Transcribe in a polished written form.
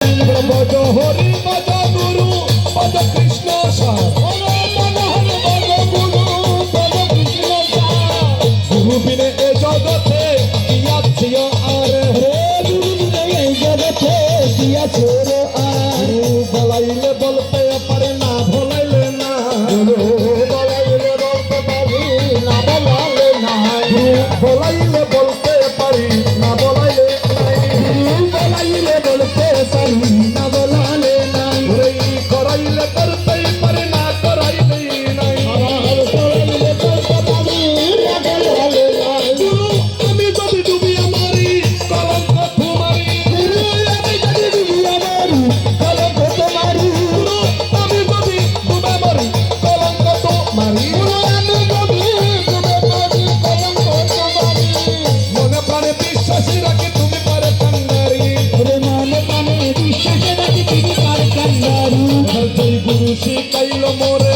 ভজ হরি ভজ গুরু ভজ কৃষ্ণ গুরু বিনে এ জগতে কি আছে আর গুরু বিনে এই জগতে কি আছে আর বলাইলে বলতে পারে না ভোলাইলে না বলাইলে বলতে পারি না বলালে নাই বলাইলে বলতে পারি না বলাইলে বলাইলে বলতে পারি না বলালে নাই করাইলে করতেই পারে না করাইলে নাই বলাইলে বলতে পারি না বলালে নাই আমি যদি ডুবি আমারি কলঙ্ক তোমারি আমি যদি ডুবি আমারি কলঙ্ক তোমারি আমি যদি ডুবে মরি কলঙ্ক তোমারি আমি যদি ডুবে মরি কলঙ্ক তোমারি মনে প্রাণে বিশ্বাসী রাখি তুমি পারে কান্নারি মনে প্রাণে বিশ্বাসে রাখি তুমি পার কান্দারি জয় গুরু শিখাইল মোরে